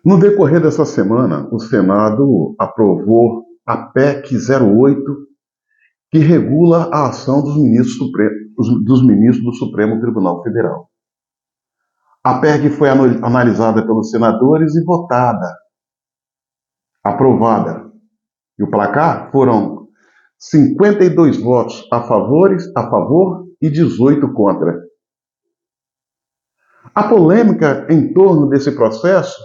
No decorrer dessa semana, o Senado aprovou a PEC 08, que regula a ação dos ministros do Supremo Tribunal Federal. A PEC foi analisada pelos senadores e votada, aprovada. E o placar foram 52 votos a favor e 18 contra. A polêmica em torno desse processo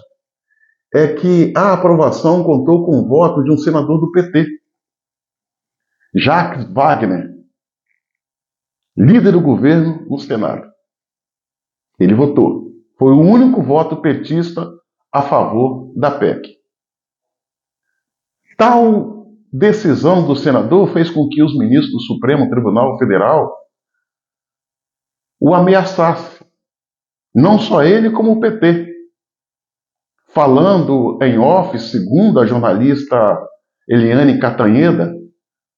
é que a aprovação contou com o voto de um senador do PT, Jacques Wagner, líder do governo no Senado. Ele votou. Foi o único voto petista a favor da PEC. Tal decisão do senador fez com que os ministros do Supremo Tribunal Federal o ameaçassem. Não só ele, como o PT. Falando em off, segundo a jornalista Eliane Catanheda,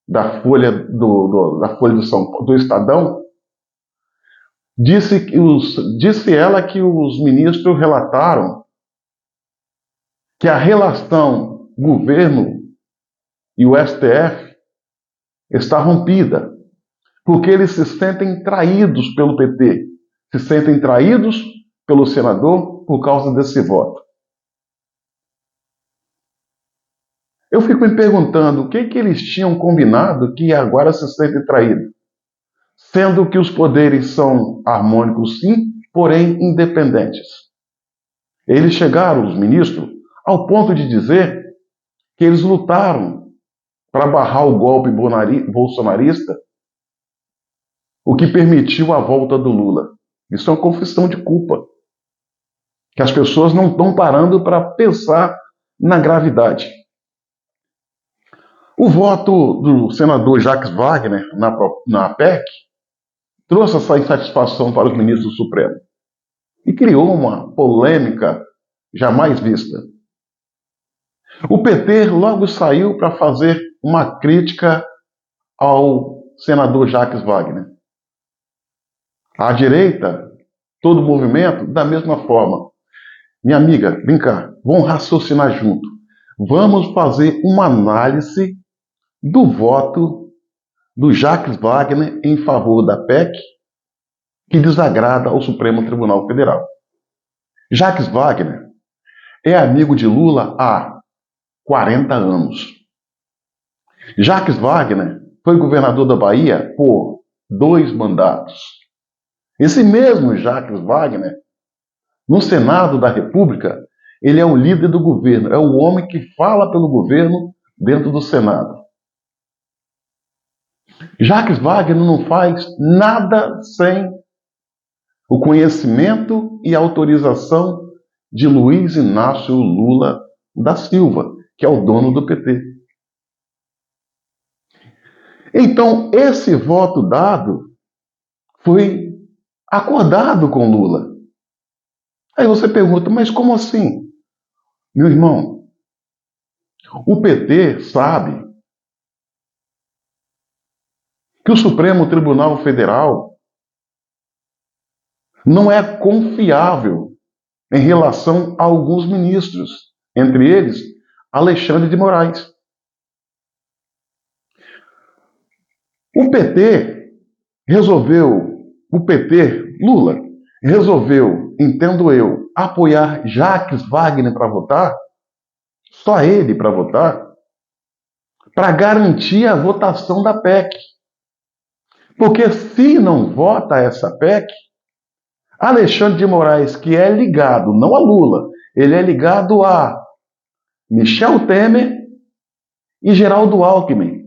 da Folha do Estadão, disse ela que os ministros relataram que a relação governo e o STF está rompida, porque eles se sentem traídos pelo PT, se sentem traídos pelo senador por causa desse voto. Eu fico me perguntando o que eles tinham combinado que agora se sentem traídos, sendo que os poderes são harmônicos sim, porém independentes. Eles chegaram, os ministros, ao ponto de dizer que eles lutaram para barrar o golpe bolsonarista, o que permitiu a volta do Lula. Isso é uma confissão de culpa, que as pessoas não estão parando para pensar na gravidade. O voto do senador Jacques Wagner na PEC trouxe essa insatisfação para os ministros do Supremo e criou uma polêmica jamais vista. O PT logo saiu para fazer uma crítica ao senador Jacques Wagner. A direita, todo o movimento, da mesma forma. Minha amiga, vem cá, vamos raciocinar junto. Vamos fazer uma análise do voto do Jacques Wagner em favor da PEC, que desagrada ao Supremo Tribunal Federal. Jacques Wagner é amigo de Lula há 40 anos. Jacques Wagner foi governador da Bahia por 2 mandatos. Esse mesmo Jacques Wagner, no Senado da República, ele é o líder do governo, é o homem que fala pelo governo dentro do Senado. Jacques Wagner não faz nada sem o conhecimento e autorização de Luiz Inácio Lula da Silva, que é o dono do PT. Então, esse voto dado foi acordado com Lula. Aí você pergunta, mas como assim? Meu irmão, o PT sabe que o Supremo Tribunal Federal não é confiável em relação a alguns ministros, entre eles Alexandre de Moraes. Lula, resolveu, entendo eu, apoiar Jacques Wagner para votar, só ele para votar, para garantir a votação da PEC. Porque se não vota essa PEC, Alexandre de Moraes, que é ligado, não a Lula, ele é ligado a Michel Temer e Geraldo Alckmin,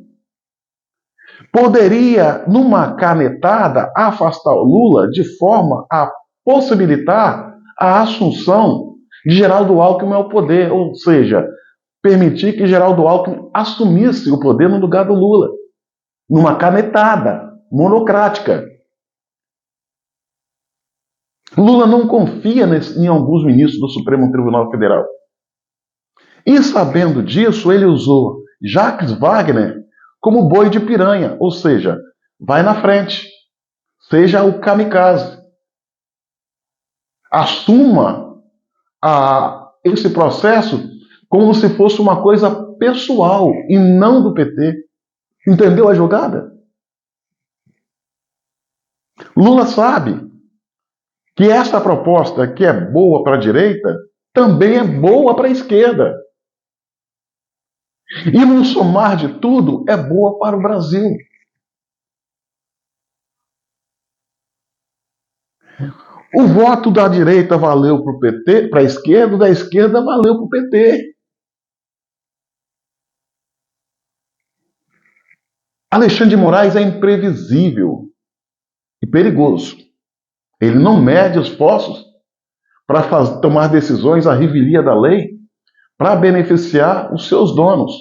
poderia, numa canetada, afastar o Lula de forma a possibilitar a assunção de Geraldo Alckmin ao poder, ou seja, permitir que Geraldo Alckmin assumisse o poder no lugar do Lula, numa canetada monocrática. Lula não confia em alguns ministros do Supremo Tribunal Federal. E sabendo disso, ele usou Jacques Wagner como boi de piranha, ou seja, vai na frente, seja o kamikaze. Assuma esse processo como se fosse uma coisa pessoal e não do PT. Entendeu a jogada? Lula sabe que essa proposta que é boa para a direita também é boa para a esquerda. E no somar de tudo, é boa para o Brasil. O voto da direita valeu para o PT, para a esquerda, o da esquerda valeu para o PT. Alexandre de Moraes é imprevisível e perigoso. Ele não mede esforços para tomar decisões à revelia da lei para beneficiar os seus donos,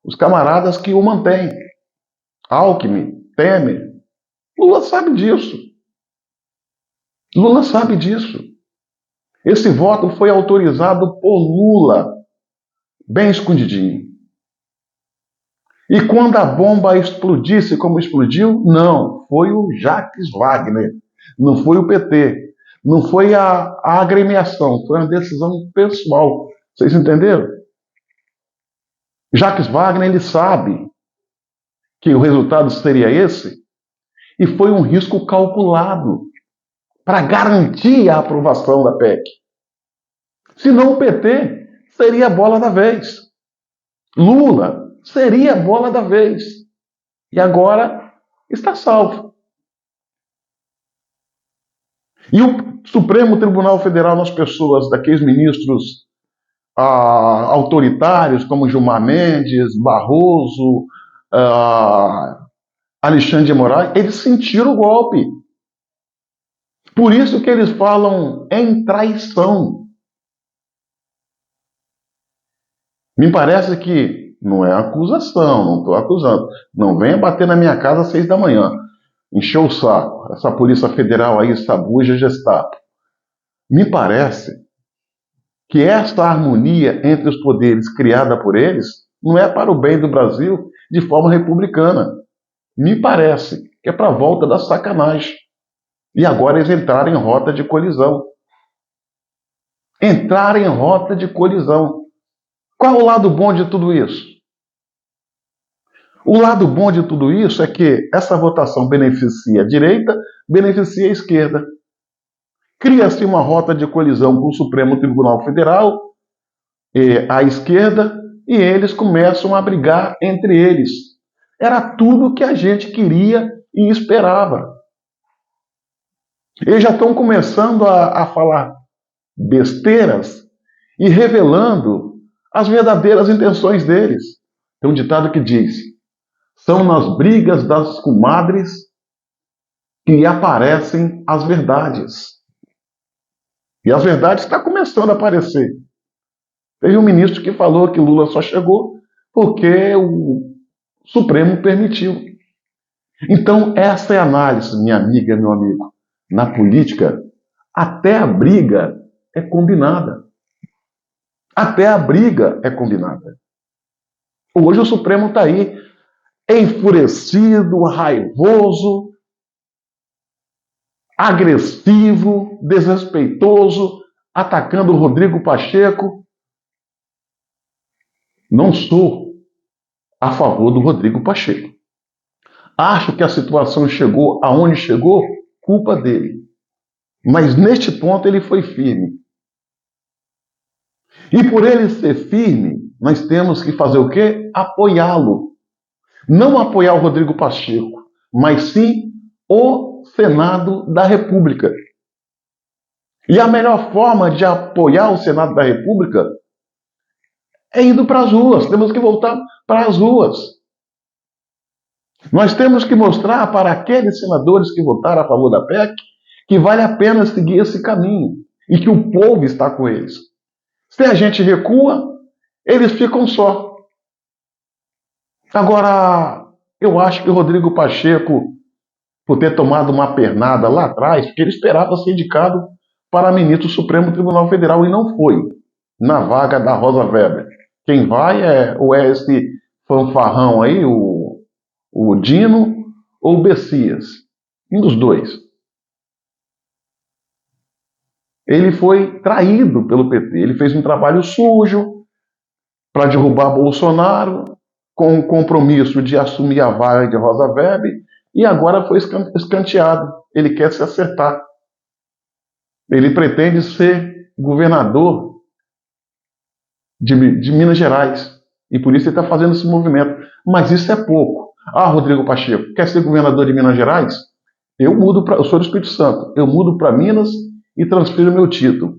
os camaradas que o mantêm. Alckmin, Temer. Lula sabe disso. Lula sabe disso. Esse voto foi autorizado por Lula, bem escondidinho. E quando a bomba explodisse como explodiu, não, foi o Jacques Wagner, não foi o PT, não foi a agremiação, foi uma decisão pessoal. Vocês entenderam? Jacques Wagner, ele sabe que o resultado seria esse e foi um risco calculado para garantir a aprovação da PEC. Senão o PT seria a bola da vez. Lula seria a bola da vez. E agora está salvo. E o Supremo Tribunal Federal, nas pessoas daqueles ministros autoritários como Gilmar Mendes, Barroso, Alexandre de Moraes, eles sentiram o golpe. Por isso que eles falam em traição. Me parece que não é acusação, não estou acusando. Não venha bater na minha casa às 6 da manhã. Encheu o saco. Essa Polícia Federal aí, sabuja, Gestapo. Me parece que esta harmonia entre os poderes criada por eles não é para o bem do Brasil de forma republicana. Me parece que é para a volta da sacanagem. E agora eles entraram em rota de colisão. Entraram em rota de colisão. Qual é o lado bom de tudo isso? O lado bom de tudo isso é que essa votação beneficia a direita, beneficia a esquerda. Cria-se uma rota de colisão com o Supremo Tribunal Federal, a esquerda, e eles começam a brigar entre eles. Era tudo que a gente queria e esperava. Eles já estão começando a falar besteiras e revelando as verdadeiras intenções deles. Tem um ditado que diz: são nas brigas das comadres que aparecem as verdades. E as verdades estão começando a aparecer. Teve um ministro que falou que Lula só chegou porque o Supremo permitiu. Então, essa é a análise, minha amiga, meu amigo. Na política, até a briga é combinada. Até a briga é combinada. Hoje o Supremo está aí, enfurecido, raivoso, agressivo, desrespeitoso, atacando o Rodrigo Pacheco. Não sou a favor do Rodrigo Pacheco. Acho que a situação chegou aonde chegou, culpa dele. Mas neste ponto ele foi firme. E por ele ser firme, nós temos que fazer o quê? Apoiá-lo. Não apoiar o Rodrigo Pacheco, mas sim o Senado da República. E a melhor forma de apoiar o Senado da República é indo para as ruas. Temos que voltar para as ruas. Nós temos que mostrar para aqueles senadores que votaram a favor da PEC que vale a pena seguir esse caminho e que o povo está com eles. Se a gente recua, eles ficam só. Agora, eu acho que o Rodrigo Pacheco, por ter tomado uma pernada lá atrás, porque ele esperava ser indicado para ministro do Supremo Tribunal Federal e não foi, na vaga da Rosa Weber. Quem vai ou é esse fanfarrão aí, o Dino ou o Bessias. Um dos dois. Ele foi traído pelo PT. Ele fez um trabalho sujo para derrubar Bolsonaro, com o compromisso de assumir a vaga de Rosa Weber, e agora foi escanteado. Ele quer se acertar. Ele pretende ser governador de Minas Gerais. E por isso ele está fazendo esse movimento. Mas isso é pouco. Ah, Rodrigo Pacheco, quer ser governador de Minas Gerais? Eu sou do Espírito Santo, eu mudo para Minas e transfiro meu título.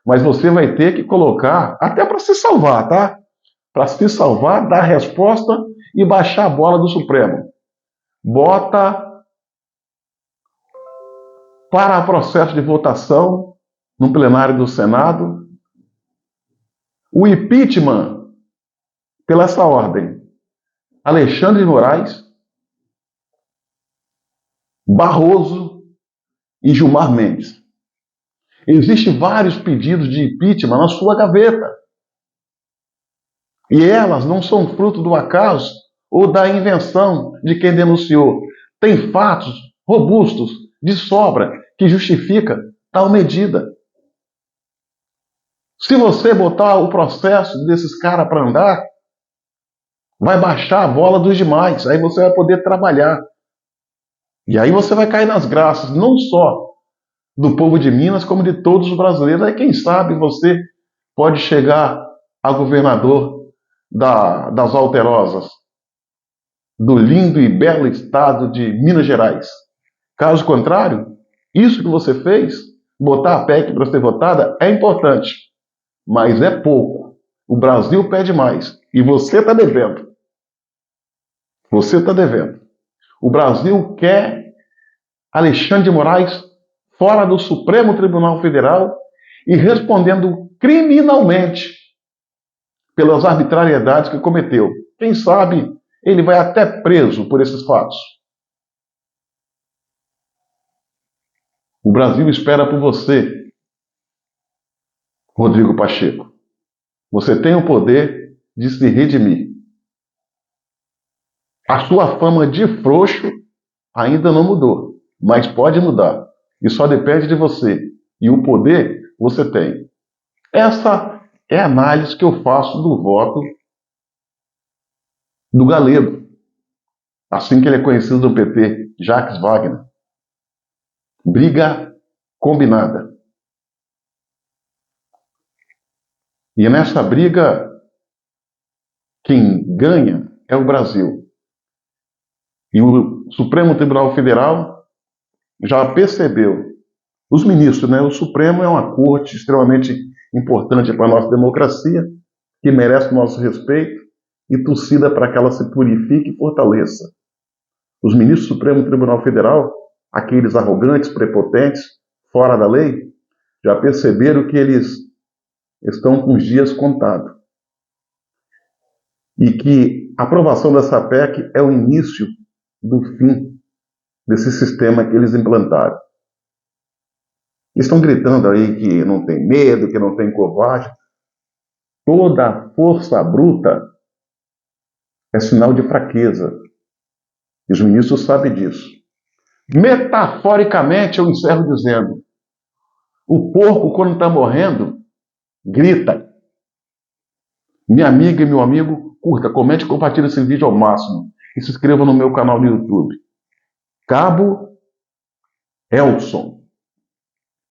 Mas você vai ter que colocar, até para se salvar, tá? Para se salvar, dar a resposta e baixar a bola do Supremo. Bota para processo de votação no plenário do Senado o impeachment pela essa ordem. Alexandre de Moraes, Barroso e Gilmar Mendes. Existem vários pedidos de impeachment na sua gaveta. E elas não são fruto do acaso ou da invenção de quem denunciou. Tem fatos robustos, de sobra, que justifica tal medida. Se você botar o processo desses caras para andar, vai baixar a bola dos demais. Aí você vai poder trabalhar. E aí você vai cair nas graças, não só do povo de Minas, como de todos os brasileiros. Aí quem sabe você pode chegar a governador das Alterosas, do lindo e belo estado de Minas Gerais. Caso contrário, isso que você fez, botar a PEC para ser votada, é importante, mas é pouco. O Brasil pede mais e você está devendo. Você está devendo. O Brasil quer Alexandre de Moraes fora do Supremo Tribunal Federal e respondendo criminalmente pelas arbitrariedades que cometeu. Quem sabe ele vai até preso por esses fatos. O Brasil espera por você, Rodrigo Pacheco. Você tem o poder de se redimir. A sua fama de frouxo ainda não mudou, mas pode mudar. E só depende de você. E o poder você tem. Essa é a análise que eu faço do voto do Galego, assim que ele é conhecido no PT, Jacques Wagner. Briga combinada. E nessa briga, quem ganha é o Brasil. E o Supremo Tribunal Federal já percebeu. Os ministros, né? O Supremo é uma corte extremamente importante para a nossa democracia, que merece o nosso respeito e torcida para que ela se purifique e fortaleça. Os ministros do Supremo Tribunal Federal, aqueles arrogantes, prepotentes, fora da lei, já perceberam que eles estão com os dias contados. E que a aprovação dessa PEC é o início do fim desse sistema que eles implantaram. Estão gritando aí que não tem medo, que não tem covarde. Toda força bruta é sinal de fraqueza. E os ministros sabem disso. Metaforicamente, eu encerro dizendo: o porco, quando está morrendo, grita. Minha amiga e meu amigo, curta, comente e compartilhe esse vídeo ao máximo. E se inscreva no meu canal no YouTube. Cabo Elson.